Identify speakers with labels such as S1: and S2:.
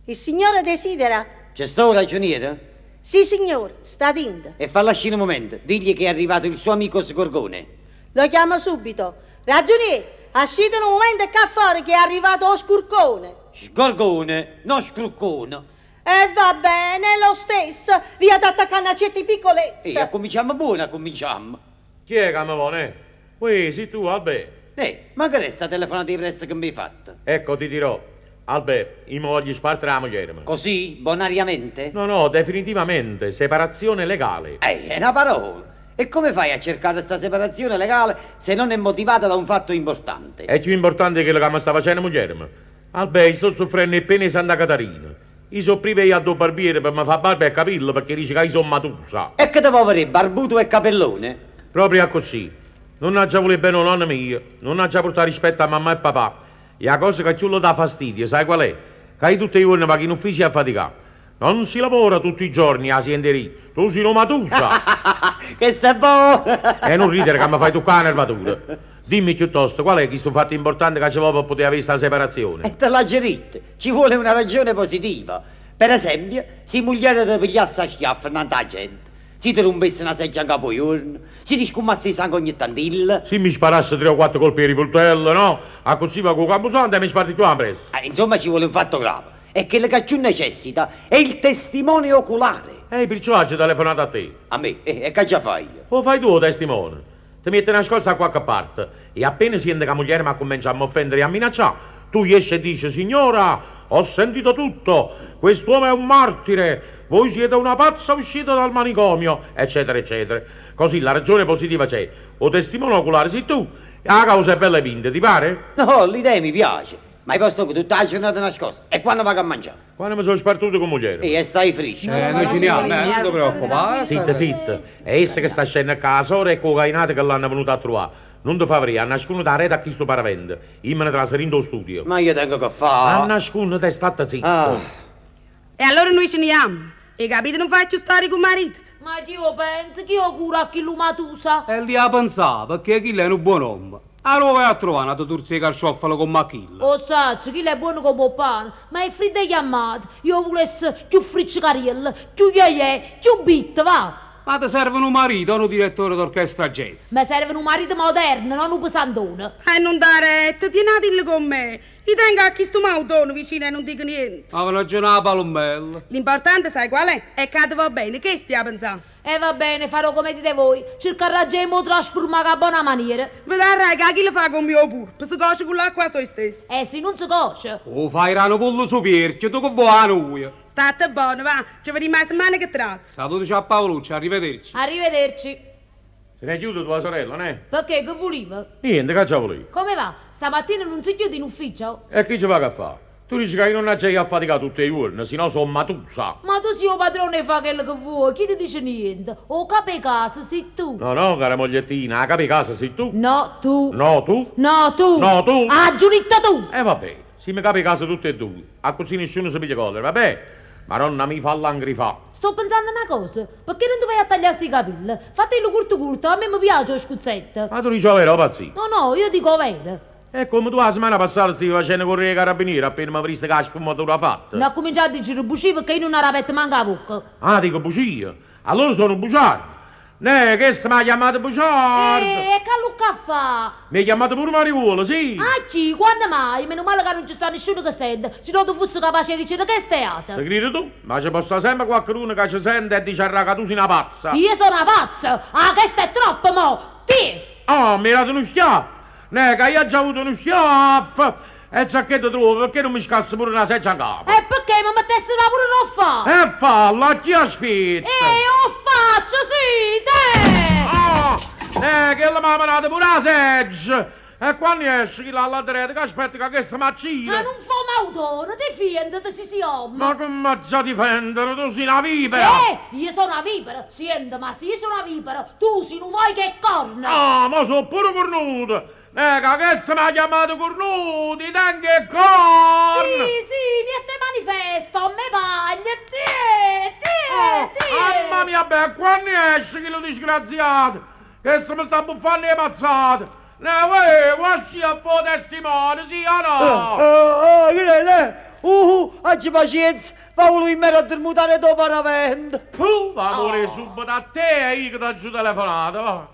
S1: Il signore desidera?
S2: C'è sto ragioniere?
S1: Sì, signore, sta dentro.
S2: E fa lasciare un momento, digli che è arrivato il suo amico Sgorgone.
S1: Lo chiamo subito. Ragioniere, ascite un momento e qua fuori che è arrivato lo scurcone.
S2: Sgorgone, non scruccone.
S1: E va bene, lo stesso. Via d'attaccare a certi piccolezze.
S2: E cominciamo buona, cominciamo.
S3: Chi è che mi vuole? Qui, sei tu, Albè.
S2: Ma che è sta telefonata di pressa che mi hai fatto?
S3: Ecco, ti dirò. Albè, io mi voglio spartere la moglie.
S2: Così, bonariamente?
S3: No, definitivamente, separazione legale.
S2: È una parola. E come fai a cercare questa separazione legale se non è motivata da un fatto importante?
S3: È più importante che quello che mi sta facendo moglie. Albè, sto soffrendo il pene di Santa Catarina. Io so privo a due barbiere per mi fare barba e capello perché dice che io sono matusa.
S2: E che devo avere barbuto e capellone?
S3: Proprio così. Non ha già voluto bene nonna mia, non ha già portato rispetto a mamma e papà. E la cosa che più lo dà fastidio, sai qual è? Che io tutti i giorni vado in ufficio a faticare. Non si lavora tutti i giorni a sienderia. Tu sei una matusa.
S2: Che sta buono!
S3: E non ridere che mi fai toccare la nervatura. Dimmi piuttosto, qual è questo fatto importante che ci vuole per poter avere questa separazione?
S2: E te l'ha gerito. Ci vuole una ragione positiva. Per esempio, se moglie ti pigliasse a schiaffo innanzi alla gente, si ti rompesse una seggia in capo giorno, si ti scummasse il sangue ogni tantilla.
S3: Se mi sparasse 3 o 4 colpi di rivoltello, no? A così va con il camposanto e mi sparti tu a presto.
S2: Insomma, ci vuole un fatto grave. E che che più necessita è il testimone oculare.
S3: Perciò oggi ho telefonato a te.
S2: A me? E che già fai?
S3: Lo fai tu, testimone. Ti metti nascosto da qualche parte e appena sente che la moglie mi comincia a mi offendere e a minacciare, tu esci e dici: signora, ho sentito tutto, quest'uomo è un martire, voi siete una pazza uscita dal manicomio, eccetera, eccetera. Così la ragione positiva c'è, o testimone oculare sei tu, e la causa è bella vinta, ti pare?
S2: No, l'idea mi piace, ma hai posto che tutta la giornata nascosta. E quando vado a mangiare?
S3: Quando mi sono spartuto con moglie.
S2: E stai frisco.
S4: Noi ci andiamo, non ti preoccupare.
S3: Zitta. È essa che sta scendendo a casa e con i cainati che l'hanno venuta a trovare. Non ti fa vedere, a nascuno da rete a chi sto paravente. Io me ne trasferendo allo studio.
S2: Ma io tengo che fare.
S3: A nascuno te state zitto.
S5: E allora noi ce ne andiamo. E capite, non faccio storie con marito.
S6: Ma chi io penso? Chi io cura a chi lui matusa?
S4: E lì a pensare, perché chi è un buon uomo. Allora vai a trovare una torza di carciofalo con macchilla.
S6: O saccio, chi è buono come pane, ma è fritto e chiamato. Io volessi più friccicariello, più iaiè, più bit, va.
S4: Ma ti serve un marito o un direttore d'orchestra jazz?
S6: Mi serve un marito moderno, non un pesantone.
S5: E non dare retta, tieni a dirlo con me. Io tengo a chi sto mautone vicino e non dico niente.
S4: Ma ragione la palombella.
S5: L'importante sai qual è? È che va bene, che stia pensando?
S6: E va bene, farò come dite voi. Cercherò di mo trasformare a buona maniera.
S5: Vedrai che chi lo fa con mio purpo, si cosce con l'acqua sua stessa.
S6: E se non si cosce.
S4: O fai rano pollo su pierchio, tu che vuoi a noi.
S5: State buono, va. Ci vediamo a settimana che tras.
S4: Saluto a Paolucci, arrivederci.
S6: Arrivederci.
S3: Se ne chiude tua sorella, ne?
S6: Perché, che voleva?
S3: Niente, che già volevi?
S6: Come va? Stamattina non si chiude in ufficio?
S3: E chi ci va a fare? Tu dici che io non c'hai a faticare tutti i giorni, sennò sono matusa.
S6: Ma tu sei il padrone e fa quello che vuoi, chi ti dice niente? O capi casa sei tu.
S3: No, cara mogliettina, a capi casa sei tu.
S6: No, tu.
S3: No, tu.
S6: No, tu.
S3: No, tu.
S6: Ah, giuritta tu.
S3: Vabbè, se mi capi casa tutte e due, a così nessuno si piglia collera, vabbè. Ma non mi fa l'angrifà.
S6: Sto pensando una cosa, perché non ti vai a tagliare sti capelli? Fatelo curto, a me mi piace lo scuzzetta.
S3: Ma tu dici vero, pazzi?
S6: No, io dico vero.
S3: E come tu la settimana passata stai facendo correre i carabinieri appena mi avresti che la sfumatura fatta.
S6: Non cominciare a dire bugie perché io non la rapetto manca la bocca.
S3: Ah, dico bugie. Allora sono bugiardo. Che sta mi ha chiamato bugiardo?
S6: E che Luca fa?
S3: Mi ha chiamato pure Mariuolo, sì.
S6: Ah, chi? Quando mai? Meno male che non ci sta nessuno che sente. Se no tu fossi capace di dire che è steato.
S3: Te credi tu? Ma ci possa sempre qualcuno che ci sente e dice che tu sei una pazza.
S6: Io sono una pazza. Ah, questo è troppo, mo. Ti!
S3: Ah, mi hai dato uno schiaffo. Che io ho già avuto uno schiaffo. E giacchetta trovo, perché non mi scassi pure una seggia in capo?
S6: E perché mi mettessero pure non fa?
S3: E falla, chi aspetta?
S6: Lo faccio, sì, te!
S3: Che la mamma ha dato pure la seggia. E quando esci chi l'ha laterete, che aspetta che questa maccina?
S6: Ma non fa mautone, difendete, si uomo.
S3: Ma come già difendere, tu sei una vipera?
S6: Io sono una vipera, senti, ma se io sono una vipera, tu sei non vuoi che corna.
S3: Ah, ma sono pure cornuto. Che questa mi ha chiamato cornuti, tengo e corna.
S6: Sì, mi te manifesto, me vaglia, ti.
S3: Mamma mia, beh, quando esce che lo disgraziato? Che se mi sta buffando le mazzate. Vuoi a po' testimone, sì o no?
S2: Che è lei? oggi pazienza, va lui me a dormutare dopo una venda.
S3: Puh, va pure subito a te e io che ti ho giù telefonato, va.